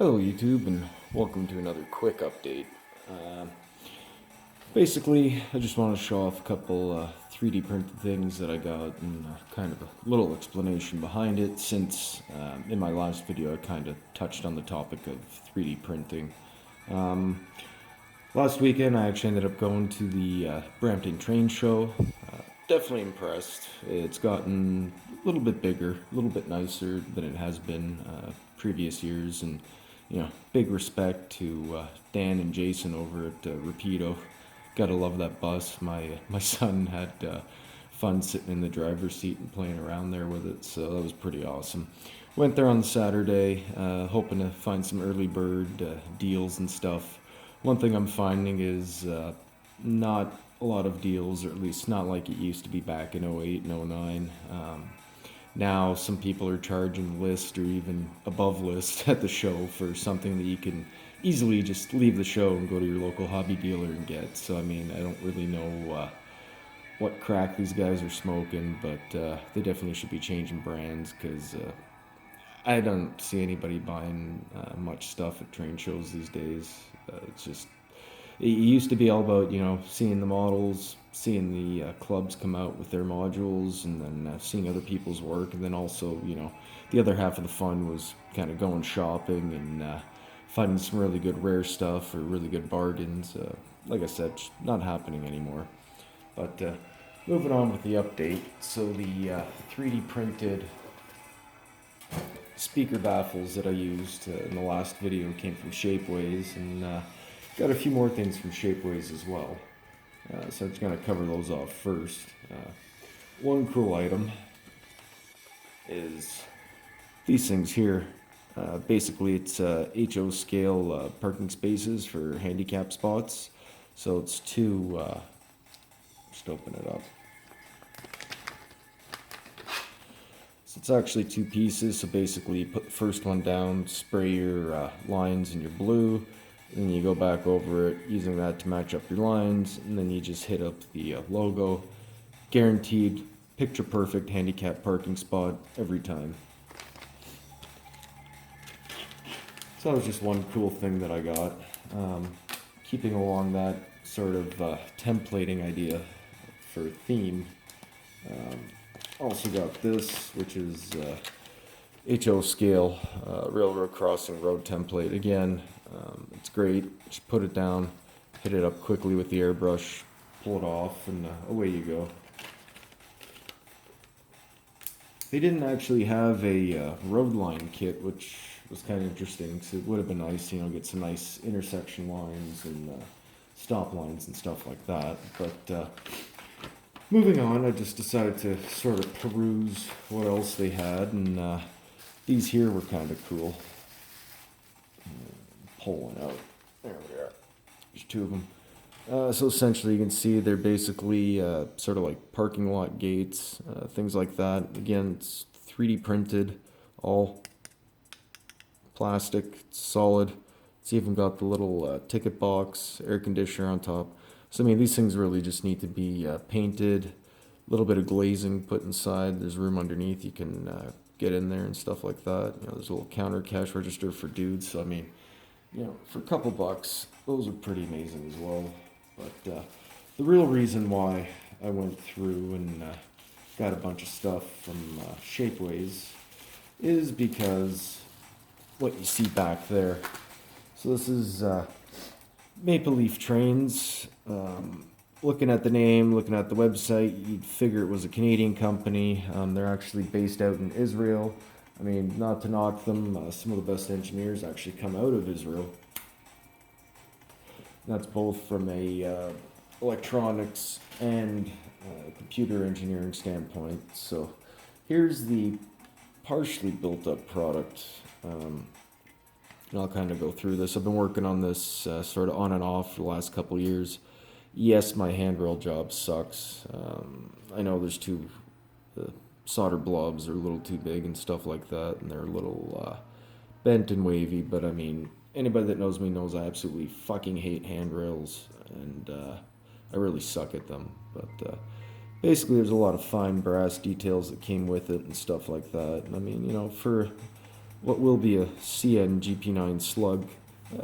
Hello YouTube and welcome to another quick update. Uh, Basically, I just want to show off a couple 3D printed things that I got and kind of a little explanation behind it since in my last video I kind of touched on the topic of 3D printing. Last weekend I actually ended up going to the Brampton Train Show. Definitely impressed. It's gotten a little bit bigger, a little bit nicer than it has been previous years, and big respect to Dan and Jason over at Rapido. Gotta love that bus. My son had fun sitting in the driver's seat and playing around there with it, so that was pretty awesome. Went there on Saturday, hoping to find some early bird deals and stuff. One thing I'm finding is not a lot of deals, or at least not like it used to be back in '08 and '09. Now some people are charging list or even above list at the show for something that you can easily just leave the show and go to your local hobby dealer and get. So I mean, I don't really know what crack these guys are smoking, but they definitely should be changing brands because I don't see anybody buying much stuff at train shows these days. It's just it used to be all about seeing the models, seeing the clubs come out with their modules, and then seeing other people's work, and then also the other half of the fun was kind of going shopping and finding some really good rare stuff or really good bargains. Like I said, just not happening anymore. But moving on with the update. So the 3D printed speaker baffles that I used in the last video came from Shapeways, and got a few more things from Shapeways as well. So I'm just going to cover those off first. One cool item is these things here. Basically, it's HO scale parking spaces for handicap spots. So it's two, just open it up. So it's actually two pieces. So basically, you put the first one down, spray your lines in your blue, and then you go back over it using that to match up your lines, and then you just hit up the logo. Guaranteed picture perfect handicap parking spot every time. So that was just one cool thing that I got. Keeping along that sort of templating idea for a theme. Also got this, which is HO scale railroad crossing road template. Again, it's great. Just put it down, hit it up quickly with the airbrush, pull it off, and away you go. They didn't actually have a road line kit, which was kind of interesting. So it would have been nice, get some nice intersection lines and stop lines and stuff like that. But moving on, I just decided to sort of peruse what else they had, and these here were kind of cool. Pull one out. There we are. There's two of them. So essentially, you can see they're basically sort of like parking lot gates, things like that. Again, it's 3D printed, all plastic, it's solid. It's even got the little ticket box, air conditioner on top. So I mean, these things really just need to be painted, a little bit of glazing put inside. There's room underneath you can get in there and stuff like that. There's a little counter cash register for dudes. So I mean, for a couple bucks, those are pretty amazing as well. But the real reason why I went through and got a bunch of stuff from Shapeways is because what you see back there. So this is Maple Leaf Trains. Looking at the name, looking at the website, you'd figure it was a Canadian company. They're actually based out in Israel. I mean, not to knock them, some of the best engineers actually come out of Israel. That's both from a electronics and computer engineering standpoint. So here's the partially built up product. And I'll kind of go through this. I've been working on this sort of on and off for the last couple of years. Yes, my handrail job sucks. I know there's two solder blobs are a little too big and stuff like that, and they're a little bent and wavy, but I mean, anybody that knows me knows I absolutely fucking hate handrails, and I really suck at them. But basically, there's a lot of fine brass details that came with it and stuff like that. And I mean, for what will be a CN GP9 Slug.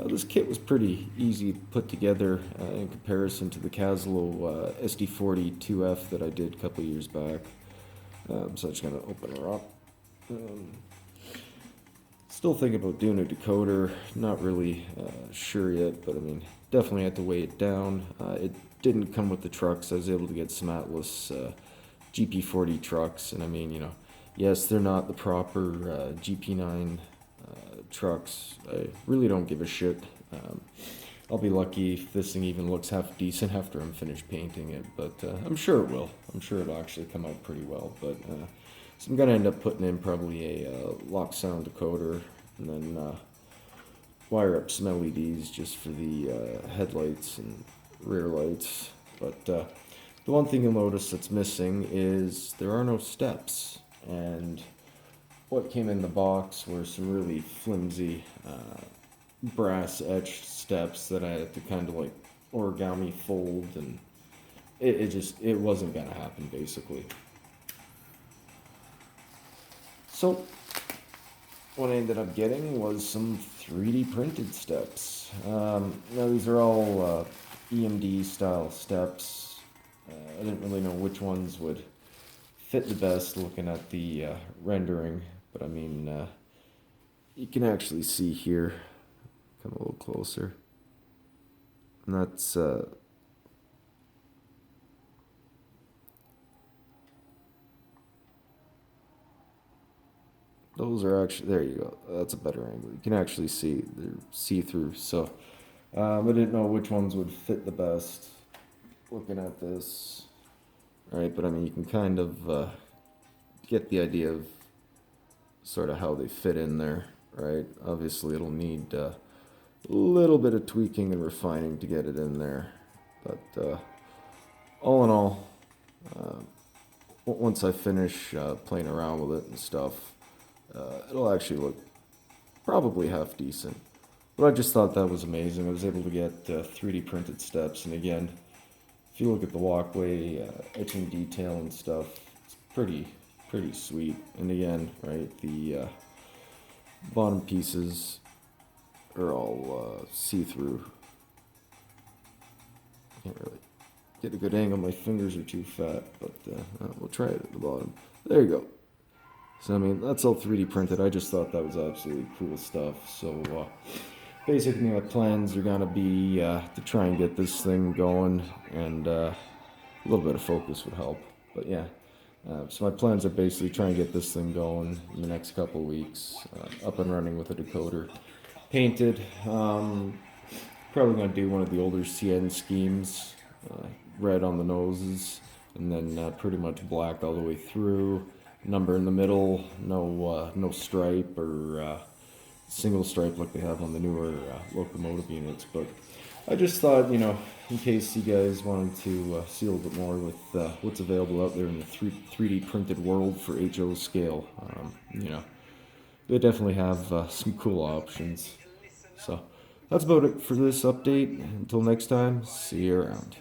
This kit was pretty easy to put together in comparison to the Caslo SD40 2F that I did a couple years back. So I'm just going to open her up. Still thinking about doing a decoder, not really sure yet, but I mean, definitely had to weigh it down. It didn't come with the trucks. I was able to get some Atlas GP40 trucks, and I mean, you know, yes, they're not the proper GP9 trucks. I really don't give a shit. I'll be lucky if this thing even looks half decent after I'm finished painting it, but I'm sure it will. I'm sure it'll actually come out pretty well, but so I'm going to end up putting in probably a lock sound decoder, and then wire up some LEDs just for the headlights and rear lights. But the one thing you'll notice that's missing is there are no steps, and what came in the box were some really flimsy brass etched steps that I had to kind of like origami fold, and it wasn't gonna happen basically. So what I ended up getting was some 3D printed steps. Now these are all EMD style steps. I didn't really know which ones would fit the best looking at the rendering, but I mean, you can actually see here, come a little closer, and that's those are actually, there you go, that's a better angle. You can actually see they're see-through, so I didn't know which ones would fit the best looking at this. Right, but I mean, you can kind of get the idea of sort of how they fit in there, right? Obviously, it'll need a little bit of tweaking and refining to get it in there, but all in all, once I finish playing around with it and stuff, it'll actually look probably half decent. But I just thought that was amazing. I was able to get 3D printed steps, and again, if you look at the walkway, etching detail and stuff, it's pretty sweet. And again, right, the bottom pieces are all see-through. Can't really get a good angle. My fingers are too fat, but we'll try it at the bottom. There you go. So I mean, that's all 3D printed. I just thought that was absolutely cool stuff. So basically, my plans are gonna be to try and get this thing going, and a little bit of focus would help. But yeah, so my plans are basically try and get this thing going in the next couple weeks, up and running with a decoder, painted. Probably gonna do one of the older CN schemes, red on the noses, and then pretty much black all the way through. Number in the middle, no stripe or single stripe like they have on the newer locomotive units. But I just thought, you know, in case you guys wanted to see a little bit more with what's available out there in the 3D printed world for HO scale, you know, they definitely have some cool options. So that's about it for this update. Until next time, see you around.